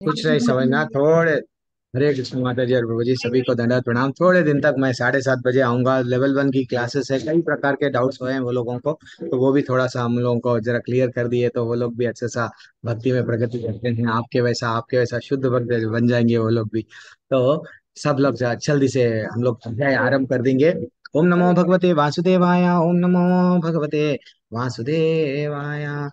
हरे कुछ नहीं कृष्ण समझना प्रभु। थोड़े। हरे कृष्ण माता जी और प्रभु जी, सभी को दंडवत प्रणाम। थोड़े दिन तक मैं 7:30 बजे आऊंगा। लेवल 1 की क्लासेस है, कई प्रकार के डाउट्स हुए हैं वो लोगों को, तो वो भी थोड़ा सा हम लोगों को जरा क्लियर कर दिए तो वो लोग भी अच्छे सा भक्ति में प्रगति करते हैं। आपके वैसा शुद्ध भक्त बन जाएंगे वो लोग भी। तो सब लोग जल्दी से हम लोग अध्याय आरंभ कर देंगे। ओम नमो भगवते वासुदेवाय, ओम नमो भगवते वासुदेवाय, ओम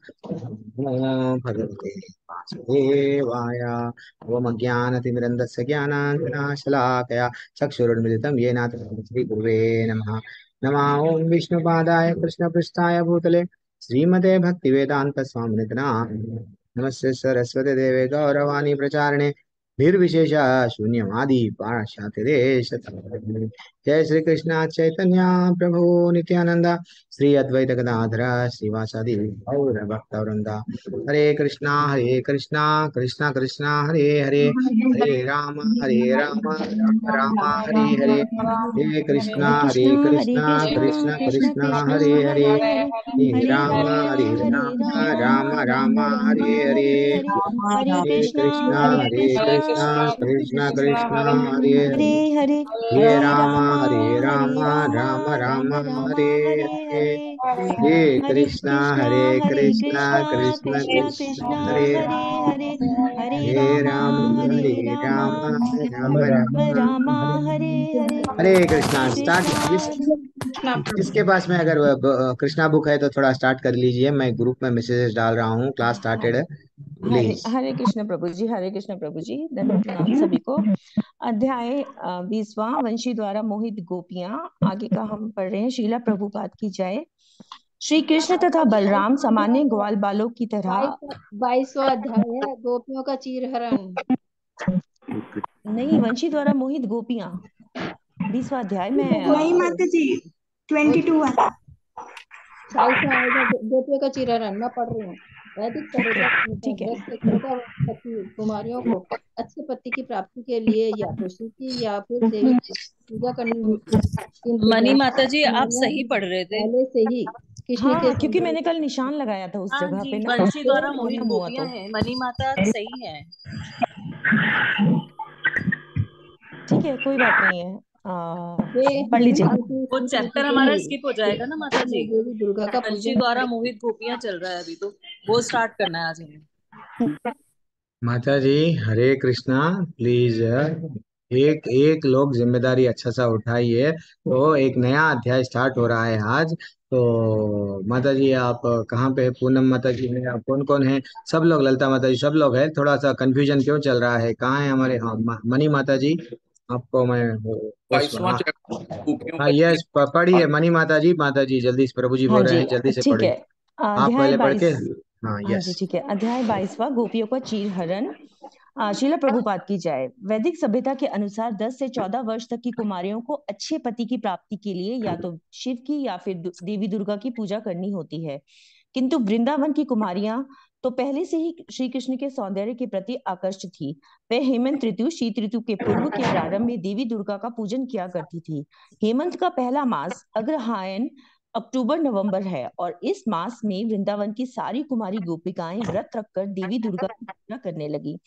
नमो भगवते वासुदेवाय। ओम अज्ञानतिमिरन्धस्य ज्ञानाञ्जनशलाकया चक्षुरुन्मिलितं येन तस्मै श्रीगुरुवे नमः। नमः ओं विष्णुपादाय कृष्णपृष्ठाय भूतले श्रीमते भक्तिवेदान्तस्वामिनिधि नामिने। नमस्ते सरस्वती देवे गौरवाणी प्रचारिणे निर्विशेष शून्यवादी पाश्चात्यदेश। जय श्री कृष्ण चैतन्य प्रभु नित्यानंद, श्री अद्वैत गदाधर श्रीवासादि गौर भक्तवृंदा। हरे कृष्णा कृष्णा कृष्णा हरे हरे, हरे राम राम राम हरे हरे। हरे हरे कृष्णा कृष्ण कृष्णा कृष्ण कृष्णा कृष्ण हरे हरे, हरे हरे, हरे राम हरे हरे राम राम राम राम राम राम हरे हरे। हरे हरे। हरे हरे कृष्ण कृष्णा कृष्ण कृष्णा कृष्ण कृष्णा हरे हरे हरे, हरे, हे हरे राम राम हरे राम राम राम राम राम हरे हरे हरे। हरे। हरे हरे हरे कृष्णा कृष्णा कृष्णा कृष्ण कृष्णा कृष्ण हरे हरे हरे, हरे हरे राम हरे हरे राम राम राम राम राम राम हरे हरे हरे। हरे कृष्णा। हरे स्टार्ट कृष्णा कृष्णा प्रभु। जिसके पास में अगर कृष्णा बुक है तो थोड़ा स्टार्ट कर लीजिए। मैं ग्रुप में मैसेजेस डाल रहा हूँ, क्लास स्टार्टेड है, हरे प्लीज। हरे कृष्ण प्रभु जी, हरे कृष्ण प्रभु जी, दंडवत प्रणाम सभी को। अध्याय 20वां, वंशी द्वारा मोहित गोपियां। आगे का हम पढ़ रहे हैं। शीला प्रभुपाद की जय। श्री कृष्ण तथा बलराम सामान्य ग्वाल बालों की तरह। 22वां अध्याय है, गोपियों का चीरहरण। नहीं, वंशी द्वारा मोहित गोपियां 20वां अध्याय में वो नहीं माता जी, वो 22 वाला। 28 में आएगा, गोपियों का चीरहरण मैं पढ़ रही हूँ। वैदिक सभ्यता के अनुसार ठीक है। 10 से 14 वर्ष तक की कुमारियों को अच्छे पति की प्राप्ति के लिए या तो शिव की या फिर देवी की पूजा करनी होती है। किंतु मनी जैन माता जी, आप कुमारियां सही पढ़ रहे थे। पहले से ही कृष्ण के हाँ, क्योंकि सौंदर्य मैंने से कल निशान लगाया था उस हाँ जगह जी, पे ना, वंशी तो द्वारा मोहित मालूम हुआ गोपियां तो। हैं। मनी माता सही है। ठीक है, कोई बात नहीं है। वे पढ़ हैं लीजिए। उनकी वो स्तुति चैप्टर की हमारा गई स्किप हो कि जाएगा ना माता उन्होंने जी। देवी दुर्गा का वंशी पूजन द्वारा किया। मोहित गोपियां चल रहा है अभी, तो वो स्टार्ट करना है आज हमें। माता जी हरे कृष्णा, प्लीज एक एक लोग जिम्मेदारी अच्छा सा उठाइए। तो एक नया अध्याय स्टार्ट हो रहा है आज। तो माता जी आप कहाँ पे हैं? पूनम माता जी हैं, आप कौन कौन है? सब लोग, ललिता माता जी, सब लोग हैं। थोड़ा सा कंफ्यूजन क्यों चल रहा है? कहाँ है हमारे? हाँ, मनी माता जी, आपको मैं बाईसवां हाँ चैप्टर गोपियों हाँ का यस, चीर। पढ़िए मनी माता जी। माता जी जल्दी से, प्रभु जी हाँ बोल रहे जी, हैं, जल्दी से ठीक है। पढ़िए। आप अध्याय पहले पढ़ के। 22। हाँ हाँ जी, यस। ठीक है। अध्याय 22वां, गोपियों का चीर हरण। शीला प्रभुपाद की जाए। वैदिक सभ्यता के अनुसार 10 से 14 वर्ष तक की कुमारियों को अच्छे पति की प्राप्ति के लिए या तो शिव की या फिर देवी दुर्गा की पूजा करनी होती है। किंतु वृंदावन की कुमारियां तो पहले से ही श्री कृष्ण के सौंदर्य के प्रति आकर्षित थी। वे हेमंत ऋतु, शीत ऋतु के पूर्व के प्रारंभ में देवी दुर्गा का पूजन किया करती थी। हेमंत का पहला मास अग्रहायण अक्टूबर नवंबर है और इस मास में वृंदावन की सारी कुमारी गोपिकाएं व्रत रखकर देवी दुर्गा की पूजा करने लगी।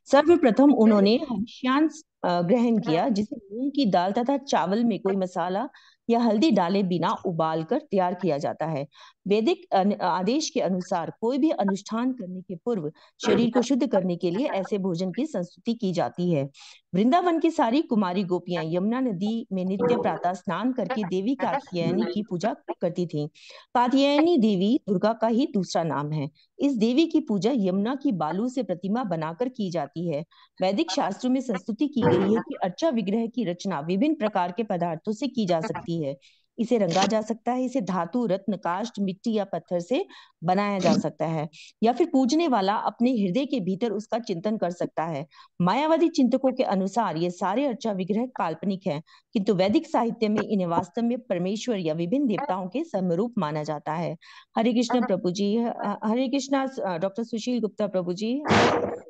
सर्वप्रथम उन्होंने हविष्यान ग्रहण किया, जिसे मूंग की दाल तथा चावल में कोई मसाला या हल्दी डाले बिना उबालकर तैयार किया जाता है। वैदिक आदेश के अनुसार कोई भी अनुष्ठान करने के पूर्व शरीर को शुद्ध करने के लिए ऐसे भोजन की संस्तुति की जाती है। वृंदावन की सारी कुमारी गोपियां यमुना नदी में नित्य प्रातः स्नान करके देवी कात्यायनी की पूजा करती थीं। कात्यायनी देवी दुर्गा का ही दूसरा नाम है। इस देवी की पूजा यमुना की बालू से प्रतिमा बनाकर की जाती है। वैदिक शास्त्रों में संस्तुति की गई है कि अर्चा विग्रह की रचना विभिन्न प्रकार के पदार्थों से की जा सकती है। इसे रंगा जा सकता है, इसे धातु, रत्न, काष्ठ, मिट्टी या पत्थर से बनाया जा सकता है, या फिर पूजने वाला अपने हृदय के भीतर उसका चिंतन कर सकता है। मायावादी चिंतकों के अनुसार ये सारे अर्चा विग्रह काल्पनिक हैं, किंतु वैदिक साहित्य में इन्हें वास्तव में परमेश्वर या विभिन्न देवताओं के समरूप माना जाता है। हरे कृष्ण प्रभु जी। हरे कृष्णा डॉक्टर सुशील गुप्ता प्रभु जी। हरे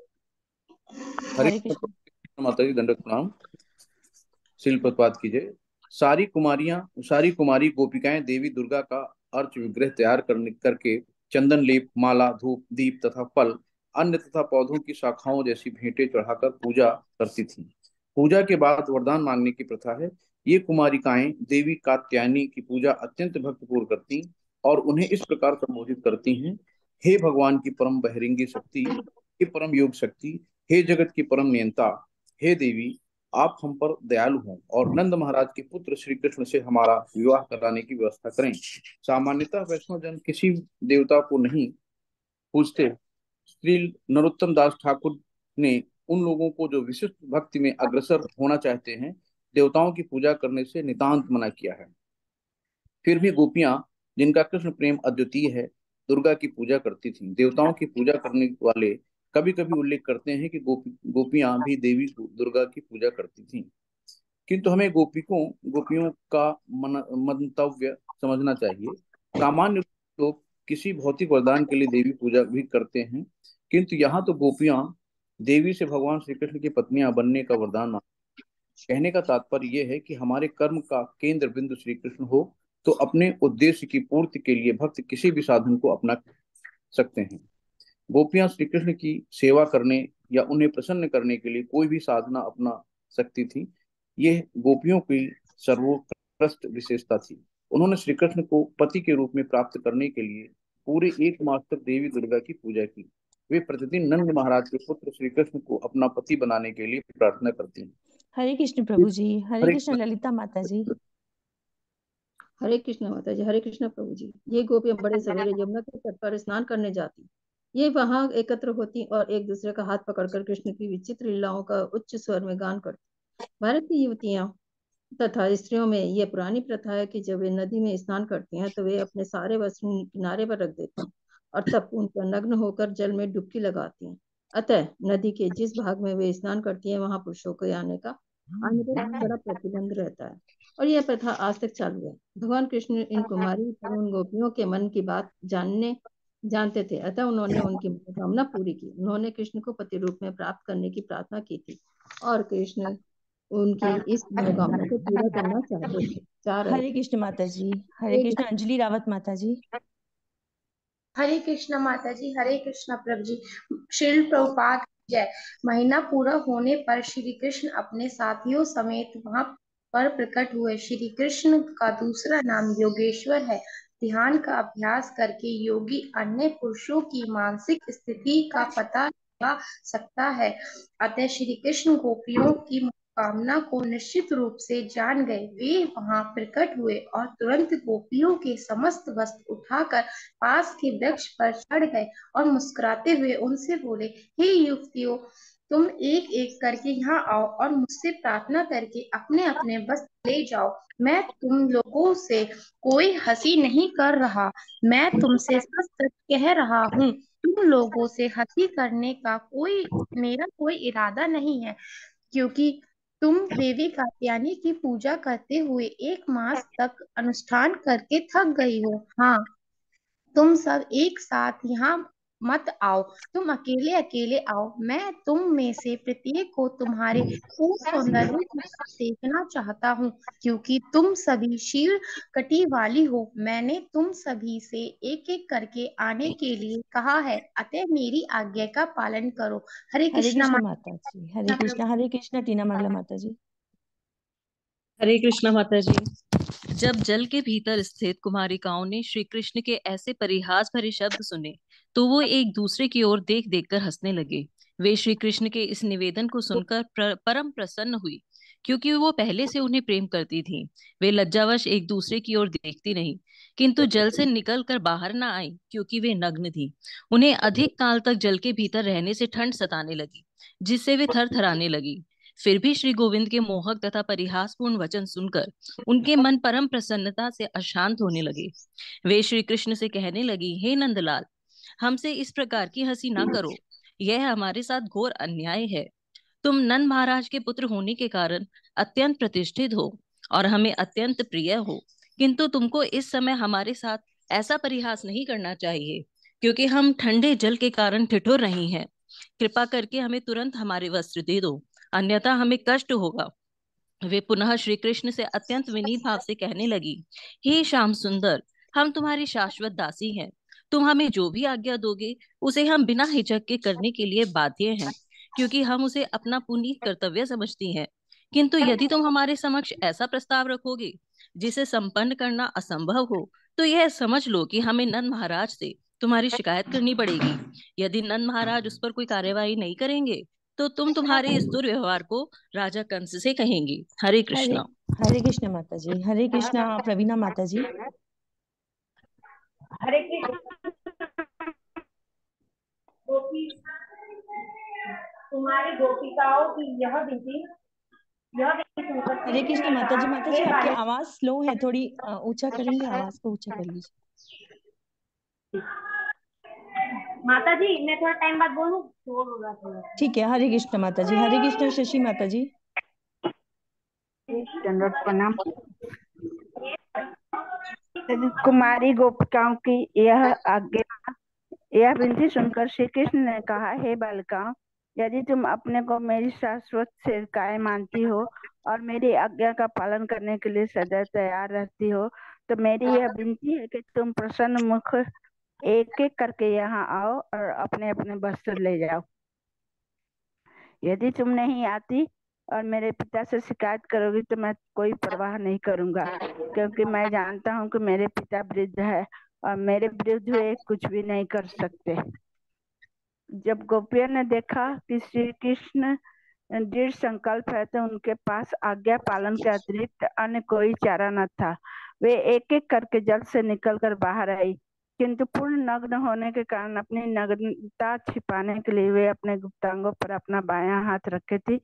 हरे कृष्ण। कृष्ण माता जी, दंडवत प्रणाम। शिल प्रपात कीजिए। सारी कुमारी गोपिकाएं देवी दुर्गा का अर्च विग्रह तैयार करके चंदन लेप, माला, धूप, दीप तथा फल अन्य तथा पौधों की शाखाओं जैसी भेंटें चढ़ाकर पूजा करती थीं। पूजा के बाद वरदान मांगने की प्रथा है। ये कुमारिकाएं देवी कात्यायनी की पूजा अत्यंत भक्तिपूर्वक करती और उन्हें इस प्रकार संबोधित करती हैं: हे भगवान की परम बहिरंगी शक्ति, हे परम योग शक्ति, हे जगत की परम नियंता, हे देवी, आप हम पर दयालु हों और नंद महाराज के पुत्र श्री कृष्ण से हमारा विवाह कराने की व्यवस्था करें। सामान्यतः वैष्णव जन किसी देवता को नहीं पूजते। श्री नरोत्तम दास ठाकुर ने उन लोगों को जो विशिष्ट भक्ति में अग्रसर होना चाहते हैं, देवताओं की पूजा करने से नितांत मना किया है। फिर भी गोपियां, जिनका कृष्ण प्रेम अद्वितीय है, दुर्गा की पूजा करती थीं। देवताओं की पूजा करने वाले कभी कभी उल्लेख करते हैं कि गोपियां भी देवी दुर्गा की पूजा करती थीं, किंतु हमें गोपियों का मंतव्य समझना चाहिए। सामान्य लोग किसी भौतिक वरदान के लिए देवी पूजा भी करते हैं, किंतु यहाँ तो गोपियां देवी से भगवान श्री कृष्ण की पत्नियां बनने का वरदान मांगती। कहने का तात्पर्य यह है कि हमारे कर्म का केंद्र बिंदु श्री कृष्ण हो तो अपने उद्देश्य की पूर्ति के लिए भक्त किसी भी साधन को अपना सकते हैं। गोपियां श्री कृष्ण की सेवा करने या उन्हें प्रसन्न करने के लिए कोई भी साधना अपना सकती थी। यह गोपियों की सर्वोत्कृष्ट विशेषता थी। उन्होंने श्री कृष्ण को पति के रूप में प्राप्त करने के लिए पूरे 1 मास तक देवी दुर्गा की पूजा की। वे प्रतिदिन नंद महाराज के पुत्र श्री कृष्ण को अपना पति बनाने के लिए प्रार्थना करती हैं। हरे कृष्ण प्रभु जी। हरे हरे कृष्ण ललिता माता जी। हरे कृष्ण माता जी। हरे कृष्ण प्रभु जी। ये गोपियां बड़े सवेरे यमुना के तट पर स्नान करने जाती। ये वहां एकत्र होती और एक दूसरे का हाथ पकड़कर कृष्ण की विचित्र लीलाओं का उच्च स्वर में गान करती। भारत की युवतियां तथा स्त्रियों में यह पुरानी प्रथा है कि जब वे नदी में स्नान करती हैं तो वे अपने सारे वस्त्र किनारे पर रख देती हैं और तब उन पर नग्न होकर जल में डुबकी लगाती हैं। अतः नदी के जिस भाग में वे स्नान करती हैं वहां पुरुषों के आने पर बड़ा प्रतिबंध रहता है और यह प्रथा आज तक चालू है। भगवान कृष्ण इन कुमारी तरुण गोपियों के मन की बात जानते थे, अतः उन्होंने उनकी मनोकामना पूरी की। उन्होंने कृष्ण को पति रूप में प्राप्त करने की प्रार्थना की थी और कृष्ण उनकी इस मनोकामना को पूरा करना चाह रहे हरे थे। कृष्ण माता जी। हरे कृष्ण अंजलि रावत माता जी। हरे कृष्णा माता जी। हरे कृष्णा प्रभु जी। श्रील प्रभुपाद की जय। महीना पूरा होने पर श्री कृष्ण अपने साथियों समेत वहां पर प्रकट हुए। श्री कृष्ण का दूसरा नाम योगेश्वर है। ध्यान का अभ्यास करके योगी अन्य पुरुषों की मानसिक स्थिति का पता लगा सकता है। अतः श्री कृष्ण गोपियों की कामना को निश्चित रूप से जान गए। वे वहां प्रकट हुए और तुरंत गोपियों के समस्त वस्त्र उठाकर पास के वृक्ष पर चढ़ गए और मुस्कुराते हुए उनसे बोले, हे युवतियों, तुम एक एक करके यहाँ आओ और मुझसे प्रार्थना करके अपने अपने वस्त्र ले जाओ। मैं तुम लोगों से कोई हंसी नहीं कर रहा, मैं तुमसे सच सच कह रहा हूँ। तुम लोगों से हंसी करने का मेरा कोई इरादा नहीं है, क्योंकि तुम देवी कात्यायनी की पूजा करते हुए 1 मास तक अनुष्ठान करके थक गई हो। हाँ, तुम सब एक साथ यहाँ मत आओ, तुम अकेले अकेले आओ। मैं तुम में से प्रत्येक को तुम्हारे पूर्ण सौंदर्य के साथ देखना चाहता हूँ, क्योंकि तुम सभी शील कटी वाली हो। मैंने तुम सभी से एक एक करके आने के लिए कहा है, अतः मेरी आज्ञा का पालन करो। हरे हरे कृष्णा कृष्ण माता जी। हरे कृष्ण। हरे कृष्ण टीना मंगला माता जी। हरे कृष्णा माता जी। जब जल के भीतर स्थित कुमारिकाओं ने श्री कृष्ण के ऐसे परिहास भरे शब्द सुने तो वो एक दूसरे की ओर देख देखकर हंसने लगे। वे श्री कृष्ण के इस निवेदन को सुनकर परम प्रसन्न हुई, क्योंकि वो पहले से उन्हें प्रेम करती थी। वे लज्जावश एक दूसरे की ओर देखती नहीं, किंतु जल से निकल कर बाहर न आई, क्योंकि वे नग्न थी। उन्हें अधिक काल तक जल के भीतर रहने से ठंड सताने लगी, जिससे वे थर थराने लगी। फिर भी श्री गोविंद के मोहक तथा परिहासपूर्ण वचन सुनकर उनके मन परम प्रसन्नता से अशांत होने लगे। वे श्री कृष्ण से कहने लगी, हे नंदलाल, हमसे इस प्रकार की हंसी ना करो, यह हमारे साथ घोर अन्याय है। तुम नंद महाराज के पुत्र होने के कारण अत्यंत प्रतिष्ठित हो और हमें अत्यंत प्रिय हो, किंतु तुमको इस समय हमारे साथ ऐसा परिहास नहीं करना चाहिए, क्योंकि हम ठंडे जल के कारण ठिठुर रही हैं। कृपा करके हमें तुरंत हमारे वस्त्र दे दो, अन्यथा हमें कष्ट होगा। वे पुनः श्री कृष्ण से अत्यंत विनीत भाव से कहने लगी, हे श्याम सुंदर, हम तुम्हारी शाश्वत दासी हैं। तुम हमें जो भी आज्ञा दोगे उसे हम बिना हिचक के करने के लिए बाध्य हैं, क्योंकि हम उसे अपना पुनीत कर्तव्य समझती हैं। किंतु यदि तुम हमारे समक्ष ऐसा प्रस्ताव रखोगे जिसे संपन्न करना असंभव हो, तो यह समझ लो कि हमें नंद महाराज से तुम्हारी शिकायत करनी पड़ेगी। यदि नंद महाराज उस पर कोई कार्यवाही नहीं करेंगे, तो तुम तुम्हारे इस दुर्व्यवहार को राजा कंस से कहेंगी। हरे हरे कृष्णा। हरे कृष्ण माता जी। हरे कृष्णा प्रवीणा माता जी। हरे कृष्ण। गोपी तुम्हारी गोपिकाओं की यह विधि सुनकर हरे कृष्ण कृष्ण ने माता कहा, जी। माता जी, हे आपकी बालिका। आवाज स्लो है, थोड़ी ऊंचा करेंगे, आवाज को ऊंचा कर लीजिए। माता जी मैं थोड़ा टाइम बाद बोलूं, शोर होगा थोड़ा। ठीक है। हरे कृष्ण माता जी। हरे कृष्ण शशि माता जी। दंडवत प्रणाम। कुमारी गोपिकाओं की यह विनती सुनकर श्री कृष्ण ने कहा, हे बालिकाओं, यदि तुम अपने को मेरी शाश्वत सेविकाएं मानती हो और मेरी आज्ञा का पालन करने के लिए सदैव तैयार रहती हो, तो मेरी यह विनती है कि तुम प्रसन्न मुख एक एक करके यहाँ आओ और अपने अपने वस्त्र ले जाओ। यदि तुम नहीं आती और मेरे पिता से शिकायत करोगी तो मैं कोई परवाह नहीं करूंगा, क्योंकि मैं जानता हूँ कि मेरे पिता वृद्ध है और मेरे विरुद्ध वे कुछ भी नहीं कर सकते। जब गोपियों ने देखा कि श्री कृष्ण दृढ़ संकल्प है तो उनके पास आज्ञा पालन के अतिरिक्त अन्य कोई चारा न था। वे एक एक करके जल से निकलकर बाहर आई, किंतु पूर्ण नग्न होने के कारण अपनी नग्नता छिपाने के लिए वे अपने गुप्तांगों पर अपना बायां हाथ रखे थी।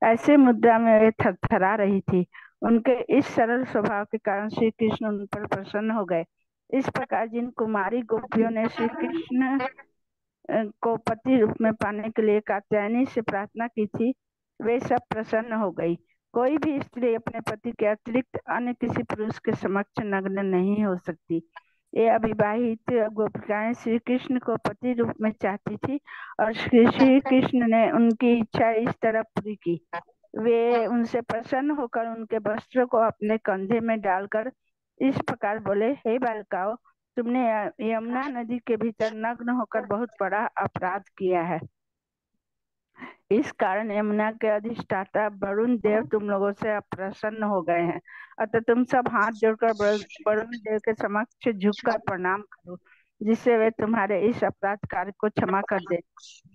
ऐसे मुद्रा में वे थरथरा रही थी। उनके इस सरल स्वभाव के कारण श्री कृष्ण उन पर प्रसन्न हो गए। इस प्रकार जिन कुमारी गोपियों ने श्री कृष्ण को पति रूप में पाने के लिए कात्यायनी से प्रार्थना की थी, वे सब प्रसन्न हो गई। कोई भी स्त्री अपने पति के अतिरिक्त अन्य किसी पुरुष के समक्ष नग्न नहीं हो सकती। ये अविवाहित गोपिकाएं श्री कृष्ण को पति रूप में चाहती थी और श्री कृष्ण ने उनकी इच्छा इस तरह पूरी की। वे उनसे प्रसन्न होकर उनके वस्त्रों को अपने कंधे में डालकर इस प्रकार बोले, हे बालिकाओं, तुमने यमुना नदी के भीतर नग्न होकर बहुत बड़ा अपराध किया है। इस कारण यमुना के अधिष्ठाता वरुण देव तुम लोगों से अप्रसन्न हो गए हैं। अतः तुम सब हाथ जोड़कर वरुण देव के समक्ष झुककर प्रणाम करो, जिससे वे तुम्हारे इस अपराध कार्य को क्षमा कर दे।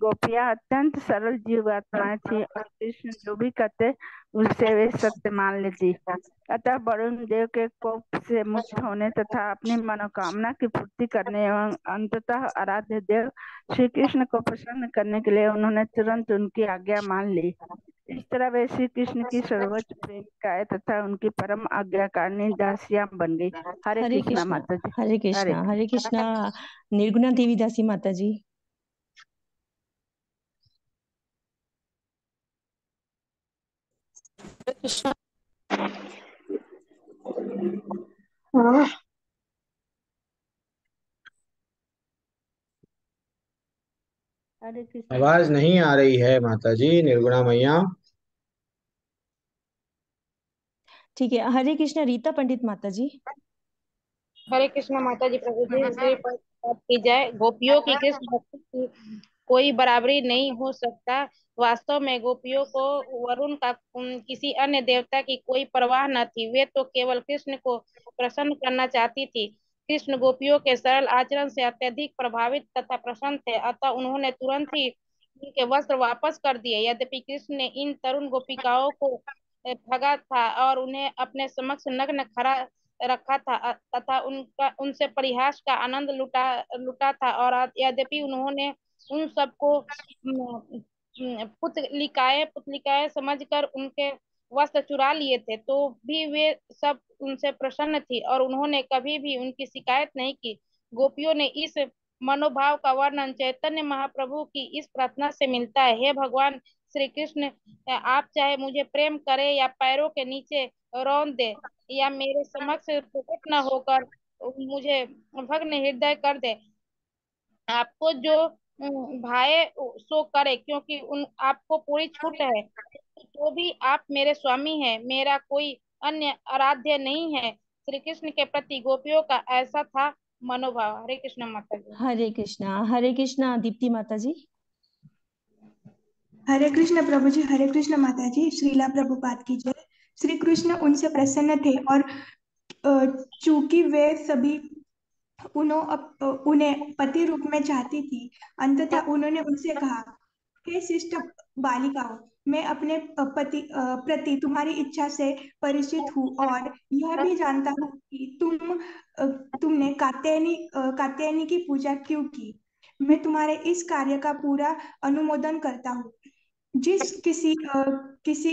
गोपियां अत्यंत सरल जीवात्माएं थी और कृष्ण जो भी कहते उससे वे सत्य मान लेती। अतः वरुण देव के कोप से मुक्त होने तथा अपनी मनोकामना की पूर्ति करने एवं अंततः आराध्य देव श्री कृष्ण को प्रसन्न करने के लिए उन्होंने तुरंत उनकी आज्ञा मान ली। इस तरह वे श्री कृष्ण की सर्वोच्च प्रेमिकाएं तथा उनकी परम आज्ञाकारिणी दासियां बन गई। हरे हरे कृष्णा कृष्णा। माता जी। हरे कृष्णा। हरे कृष्णा निर्गुणा देवी दासी माता जी। हरे कृष्णा। आवाज नहीं आ रही है माता जी, निर्गुणा मैया। ठीक है। हरे कृष्णा रीता पंडित माता जी। हरे कृष्ण माता जी। प्रभु जी श्री बात की जाए, गोपियों की कृष्ण भक्ति की कोई बराबरी नहीं हो सकता। वास्तव में गोपियों को वरुण का किसी अन्य देवता की कोई परवाह न थी। वे तो केवल कृष्ण को प्रसन्न करना चाहती थी। कृष्ण गोपियों के सरल आचरण से अत्यधिक प्रभावित तथा प्रसन्न थे, अतः उन्होंने तुरंत ही उनके वस्त्र वापस कर दिए। यद्यपि कृष्ण ने इन तरुण गोपिकाओं को भगा था और उन्हें अपने समक्ष नग्न खड़ा रखा था तथा उनका उनसे परिहास का आनंद लुटा लुटा था, और यद्यपि उन्होंने उन सबको पुतलिकाएं समझकर उनके वस्त्र चुरा लिए थे, तो भी वे सब उनसे प्रसन्न थी और उन्होंने कभी भी उनकी शिकायत नहीं की। गोपियों ने इस मनोभाव का वर्णन चैतन्य महाप्रभु की इस प्रार्थना से मिलता है, हे भगवान श्री कृष्ण, आप चाहे मुझे प्रेम करें या पैरों के नीचे रौंद दे या मेरे समक्ष प्रकट न होकर मुझे भग्न हृदय कर दे, आपको जो भाए सो करे, क्योंकि उन आपको पूरी छूट है। तो भी आप मेरे स्वामी हैं, मेरा कोई अन्य आराध्य नहीं है। श्री कृष्ण के प्रति गोपियों का ऐसा था मनोभाव। हरे कृष्णा माता जी। हरे कृष्णा दीप्ति माता जी। हरे कृष्ण प्रभु जी, हरे कृष्ण माता जी। श्रीला प्रभुपाद की जय। श्री कृष्ण उनसे प्रसन्न थे और चूंकि वे सभी उन्हें पति रूप में चाहती थी, अंततः उन्होंने उनसे कहा, हे शिष्ट बालिकाओं, मैं अपने प्रति तुम्हारी इच्छा से परिचित हूँ और यह भी जानता हूँ कि तुमने कात्यायनी की पूजा क्यों की। मैं तुम्हारे इस कार्य का पूरा अनुमोदन करता हूँ। जिस किसी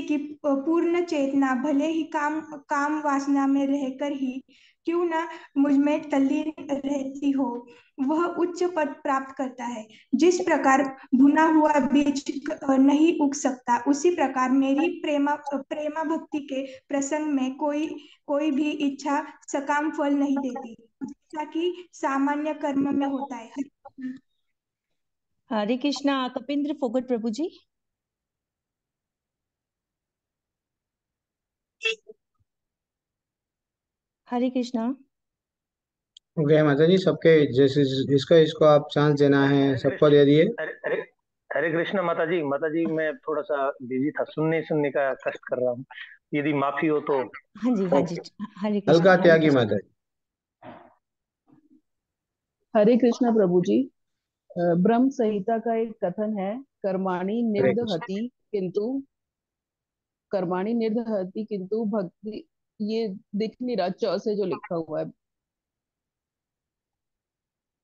की पूर्ण चेतना भले ही काम वासना में रहकर ही क्यों ना मुझ में तल्लीन रहती हो, वह उच्च पद प्राप्त करता है। जिस प्रकार भुना हुआ बीज नहीं उग सकता, उसी प्रकार मेरी प्रेमा भक्ति के प्रसंग में कोई भी इच्छा सकाम फल नहीं देती, जैसा कि सामान्य कर्म में होता है। हरे कृष्णा कपिंद्र फोगट प्रभु जी। हरे कृष्णा। हो गया माता जी सबके, जैसे इसको इसको आप चांस देना है सबको दे दिए। हरे कृष्ण माता जी। माता जी मैं थोड़ा सा बिजी था, सुनने का कष्ट कर रहा हूँ, यदि माफी हो तो। हाँ जी हाँ जी। हरे कृष्णा। हल्का त्यागी माता जी। हरे कृष्णा प्रभु जी। ब्रह्म संहिता का एक कथन है, कर्माणि निर्दहति किंतु भक्ति, ये दिख नहीं रहा च से जो लिखा हुआ है,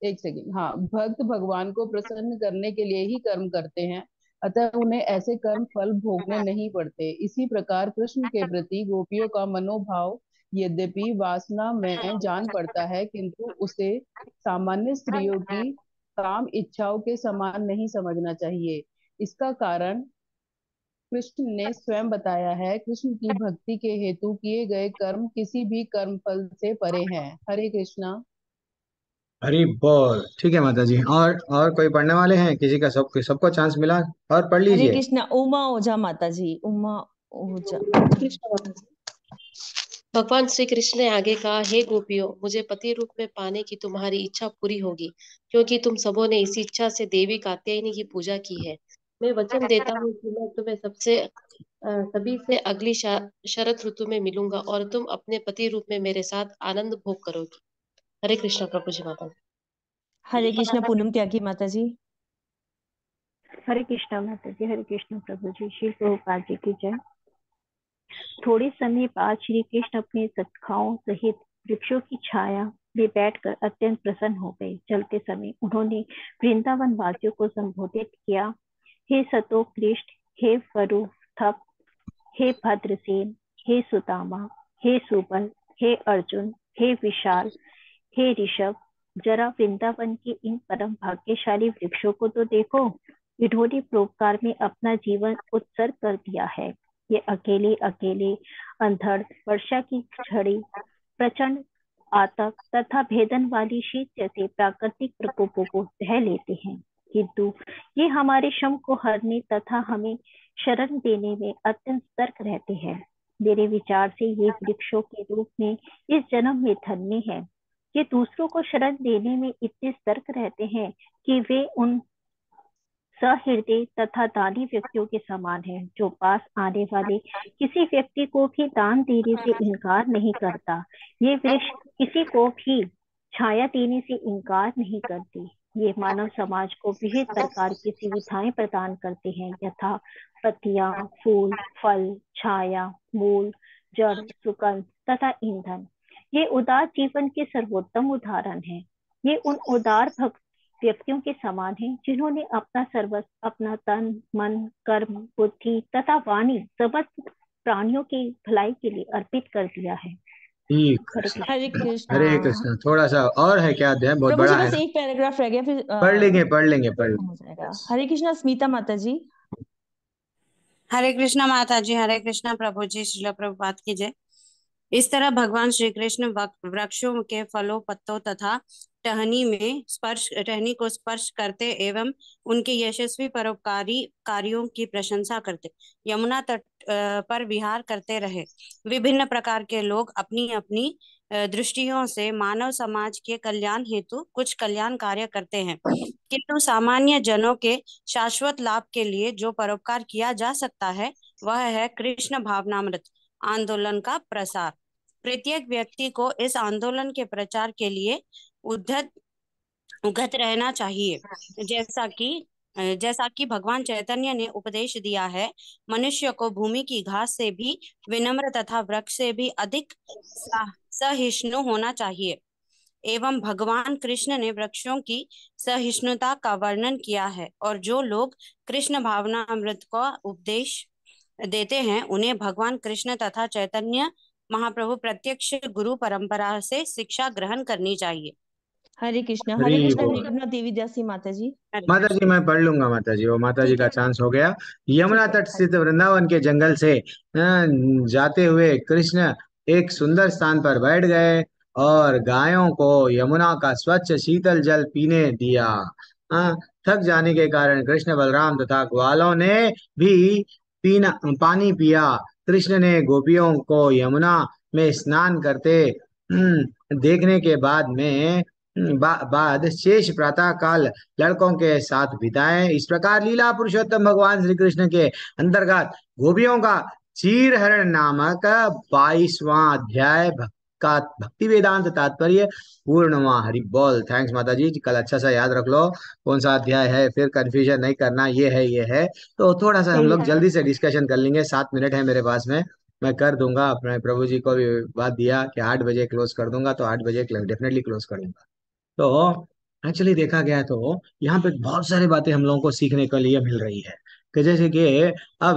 एक सेकंड। हाँ, भक्त भगवान को प्रसन्न करने के लिए ही कर्म करते हैं, अतः उन्हें ऐसे कर्म फल भोगने नहीं पड़ते। इसी प्रकार कृष्ण के प्रति गोपियों का मनोभाव यद्यपि वासना में जान पड़ता है, किंतु उसे सामान्य स्त्रियों की काम इच्छाओं के समान नहीं समझना चाहिए। इसका कारण कृष्ण ने स्वयं बताया है। कृष्ण की भक्ति के हेतु किए गए कर्म किसी भी कर्म फल से परे हैं। हरे कृष्णा। हरी बोल। ठीक है माता जी। और कोई पढ़ने वाले हैं? किसी का सबको चांस मिला और पढ़ हरे लीजिए। कृष्णा उमा ओझा माता जी। उमा ओझा। भगवान श्री कृष्ण ने आगे कहा, हे गोपियों, मुझे पति रूप में पाने की तुम्हारी इच्छा पूरी होगी, क्योंकि तुम सबों ने इसी इच्छा से देवी कात्यायनी की पूजा की है। मैं वचन देता हूँ कि मैं तुम्हें सभी से अगली शरद ऋतु में मिलूंगा और तुम अपने पति रूप में मेरे साथ आनंद भोग करोगी। हरे कृष्ण प्रभु जी माता। हरे कृष्णा पूनम त्यागी माता जी। हरे कृष्णा माता जी। हरे कृष्ण प्रभु जी। श्री प्रभुपाद जी की जय। थोड़े समय बाद श्री कृष्ण अपने सखाओं सहित वृक्षों की छाया में बैठकर अत्यंत प्रसन्न हो गए। चलते समय उन्होंने वृंदावन वासियों को संबोधित किया, हे सतोकृष्ट, हे वरुथप, हे भद्रसेन, हे सुदामा, हे सुबल, हे अर्जुन, हे विशाल, हे ऋषभ, जरा वृंदावन के इन परम भाग्यशाली वृक्षों को तो देखो। इन्होंने परोपकार में अपना जीवन उत्सर्ग कर दिया है। ये अकेले अकेले अंधड़, वर्षा की झड़ी, प्रचंड आतक तथा भेदन वाली शीत जैसे प्राकृतिक प्रकोपों को सह लेते हैं, किंतु ये हमारे श्रम को हरने तथा हमें शरण देने में अत्यंत सतर्क रहते हैं। मेरे विचार से ये वृक्षों के रूप में इस जन्म में धन्य है। ये दूसरों को शरण देने में इतने सतर्क रहते हैं कि वे उन सहृदय तथा दानी व्यक्तियों के समान है, जो पास आने वाले किसी व्यक्ति को भी दान देने से इनकार नहीं करता। ये वृक्ष किसी को भी छाया देने से इनकार नहीं करती। ये मानव समाज को विविध प्रकार की सुविधाएं प्रदान करते हैं, यथा पत्तियां, फूल, फल, छाया, मूल, जड़, सुगंध तथा ईंधन। ये उदार जीवन के सर्वोत्तम उदाहरण हैं। ये उन उदार भक्त व्यक्तियों के समान हैं जिन्होंने अपना सर्वस्व, अपना तन, मन, कर्म, बुद्धि तथा वाणी समस्त प्राणियों की भलाई के लिए अर्पित कर दिया है। ठीक। हरे कृष्णा। हरे कृष्णा। थोड़ा सा और है क्या अध्याय? बहुत प्रभु जी बड़ा है बस ना? एक पैराग्राफ रह गया, फिर पढ़ लेंगे हो जाएगा। हरे कृष्णा स्मिता माता जी। हरे कृष्णा माता जी। हरे कृष्णा प्रभु जी। श्रील प्रभुपाद की जय। इस तरह भगवान श्री कृष्ण वृक्षों के फलों, पत्तों तथा टहनी को स्पर्श करते एवं उनके यशस्वी परोपकारी कार्यों की प्रशंसा करते यमुना तट पर विहार करते रहे। विभिन्न प्रकार के लोग अपनी अपनी दृष्टियों से मानव समाज के कल्याण हेतु कुछ कल्याण कार्य करते हैं, किंतु सामान्य जनों के शाश्वत लाभ के लिए जो परोपकार किया जा सकता है वह है कृष्ण भावनामृत आंदोलन का प्रसार। प्रत्येक व्यक्ति को इस आंदोलन के प्रचार के लिए उद्यत रहना चाहिए। जैसा कि भगवान चैतन्य ने उपदेश दिया है, मनुष्य को भूमि की घास से भी विनम्र तथा वृक्ष से भी अधिक सहिष्णु होना चाहिए। एवं भगवान कृष्ण ने वृक्षों की सहिष्णुता का वर्णन किया है, और जो लोग कृष्ण भावनामृत का उपदेश देते हैं उन्हें भगवान कृष्ण तथा चैतन्य महाप्रभु प्रत्यक्ष गुरु परंपरा से शिक्षा ग्रहण करनी चाहिए। हरे कृष्णा। हरे हरी कृष्णा। बोल। निर्मला देवी दासी माता जी। माता जी मैं पढ़ लूंगा माता जी, वो माता जी ठीक का है। चांस हो गया। यमुना ठीक है। तट स्थित वृंदावन के जंगल से जाते हुए कृष्ण एक सुंदर स्थान पर बैठ गए और गायों को यमुना का स्वच्छ शीतल जल पीने दिया। थक जाने के कारण कृष्ण, बलराम तथा ग्वालों ने भी पानी पिया। कृष्ण ने गोपियों को यमुना में स्नान करते देखने के बाद शेष प्रातः काल लड़कों के साथ बिताए। इस प्रकार लीला पुरुषोत्तम भगवान श्री कृष्ण के अंतर्गत गोपियों का चीरहरण नामक 22वां अध्याय का भक्ति वेदांत तात्पर्य पूर्ण हुआ। हरि बोल। थैंक्स माता जी। कल अच्छा सा याद रख लो कौन सा अध्याय है, फिर कंफ्यूजन नहीं करना, ये है। तो थोड़ा सा हम लोग जल्दी से डिस्कशन कर लेंगे। 7 मिनट है मेरे पास में, मैं कर दूंगा। अपने प्रभु जी को भी बात दिया कि 8 बजे क्लोज कर दूंगा, तो 8 बजे डेफिनेटली क्लोज कर दूंगा। तो एक्चुअली देखा गया तो यहाँ पे बहुत सारी बातें हम लोगों को सीखने के लिए मिल रही है कि जैसे कि अब